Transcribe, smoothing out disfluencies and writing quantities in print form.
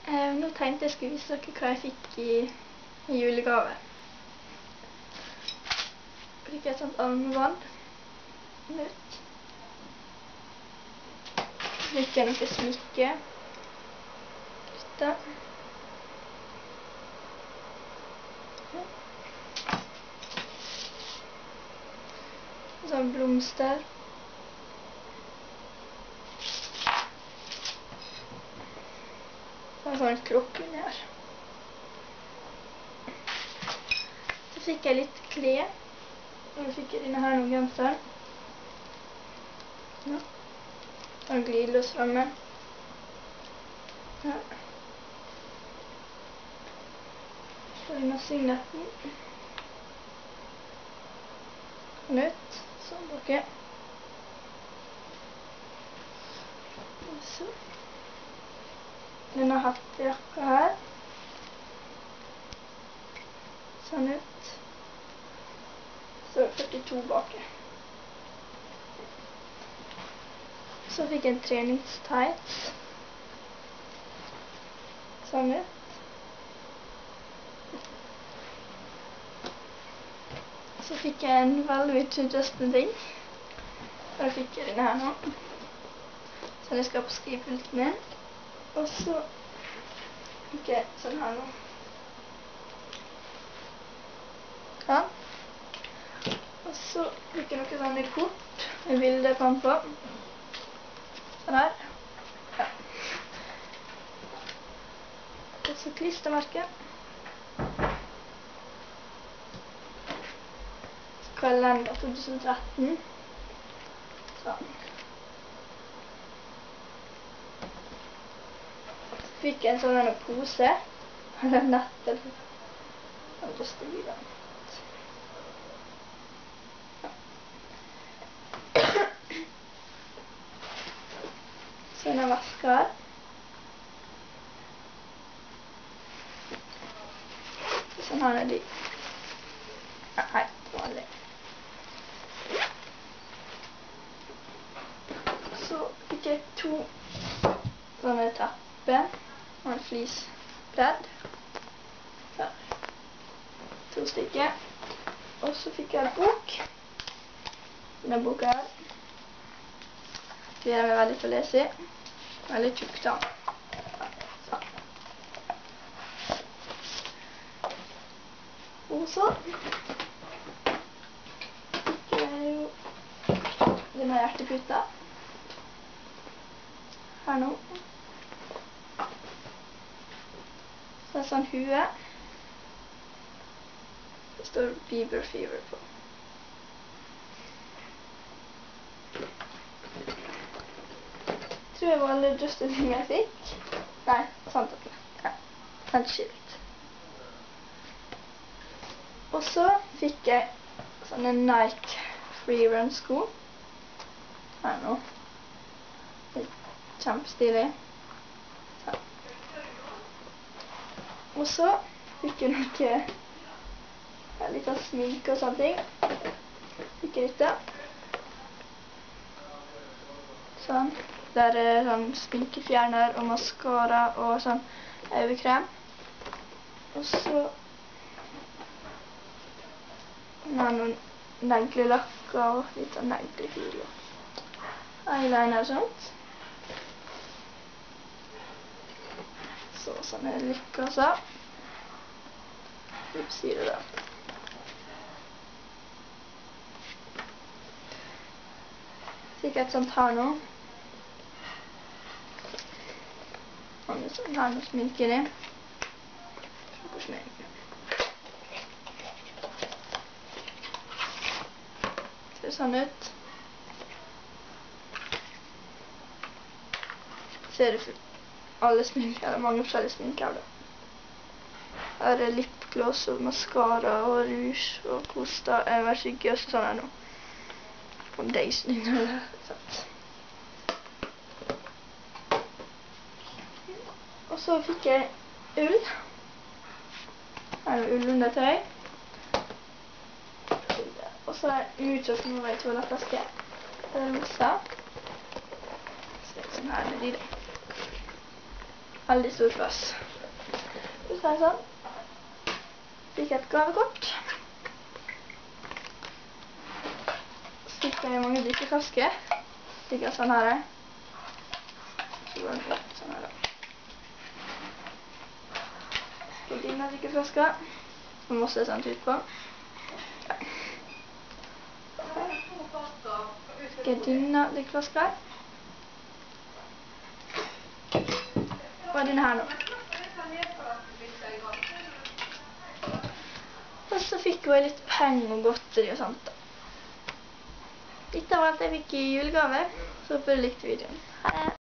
Nå tenkte jeg skulle vise dere hva jeg fikk i julegave. Jeg fikk et sånt armbånd. Nytt. Så fikk jeg noe smykke. Dette. Sånn blomster. Sånn klokke inni her. Så fikk jeg litt klær. Og så fikk jeg denne her noen genser. Ja. Sånn glidelås fremme. Ja. Så denne signetten. Nytt. Sånn dere. Og så denne hattejakka her. Sånn ut. Så 42 baki. Så fikk jeg en treningstights. Sånn ut. Så fikk jeg en veldig utjustende ting. Og da fikk jeg denne her nå. Så jeg skal på skrivepulten min. Og så fikk jeg sånn her nå. Ja. Og så fikk jeg noen sånne kort med bilder på. Sånn her. Ja. Og så klistermerke. Kalender 2013. Sånn. Så fikk jeg en sånn pose. Eller nett eller andre stiler. Så denne veska her. Sånn her er de. Nei, vanlig. Så fikk jeg 2 sånne teppe og en flisbredd. Der. 2 stykker. Og så fikk jeg en bok. Denne boka her. Gleder meg veldig til å lese i. Veldig tjukk da. Sånn. Og så fikk jeg jo denne hjerteputa. Her nå. Så sånn hue. Det står Bieber Fever på. Jeg tror jeg var alle just det ting jeg fikk. Nei, sant at det. Ja, helt skilt. Og så fikk jeg sånne Nike Freerun sko. Her nå. Kjempestilig. Sånn. Og så fikk jeg noe litt av sminke og sånne ting. Fikk jeg dette. Sånn. Der er sånn sminkefjerner og maskara og sånn øyekrem. Og så noen neglelakker og litt sånn neglefil og eyeliner og sånt. Så sånne lykkasser. Oppside da. Fikk et sånt her nå. Og sånn her med sminken i. Se hvordan det er. Ser sånn ut. Ser det alle sminker, eller mange forskjellige sminker da. Her er lipgloss og maskara og rouge og koster. Jeg vet ikke også sånn her nå. Foundation eller sånt. Og så fikk jeg ull. Her er ullundertøy. Og så er Mucho som var i toalettflaske. Det er rosa. Så sånn her med de da. veldig stort glass. Så tar jeg sånn. Fikk et gavekort. Så fikk jeg mange drikkeflasker. Fikk jeg sånn her. Så går den ut sånn her da. Så dine drikkeflasker. Og masse sånn ut på. Fikk jeg dine drikkeflasker. Og denne her nå. Og så fikk jeg litt penger og godteri og sånt da. Dette var alt jeg fikk i julegave, så håper du likte videoen. Ha det!